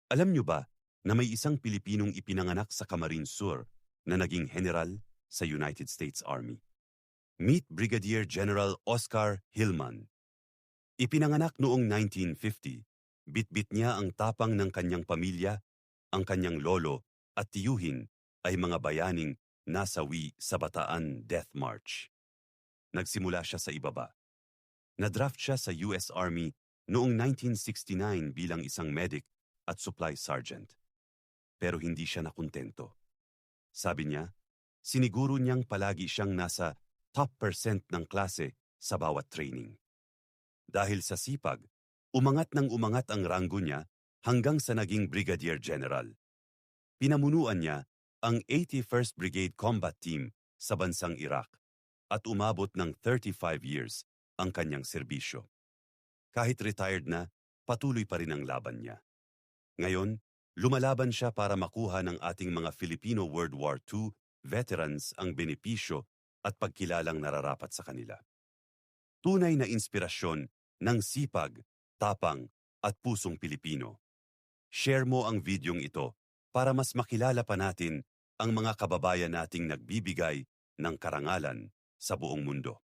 Alam niyo ba na may isang Pilipinong ipinanganak sa Camarines Sur na naging general sa United States Army? Meet Brigadier General Oscar Hillman. Ipinanganak noong 1950, bitbit niya ang tapang ng kanyang pamilya, ang kanyang lolo at tiyuhin ay mga bayaning nasawi sa Bataan Death March. Nagsimula siya sa ibaba. Nadraft siya sa US Army noong 1969 bilang isang medic at supply sergeant. Pero hindi siya nakuntento. Sabi niya, siniguro niyang palagi siyang nasa top percent ng klase sa bawat training. Dahil sa sipag, umangat ng umangat ang ranggo niya hanggang sa naging Brigadier General. Pinamunuan niya ang 81st Brigade Combat Team sa bansang Iraq at umabot ng 35 years ang kanyang serbisyo. Kahit retired na, patuloy pa rin ang laban niya. Ngayon, lumalaban siya para makuha ng ating mga Filipino World War II veterans ang benepisyo at pagkilalang nararapat sa kanila. Tunay na inspirasyon ng sipag, tapang at pusong Pilipino. Share mo ang videong ito para mas makilala pa natin ang mga kababayan nating nagbibigay ng karangalan sa buong mundo.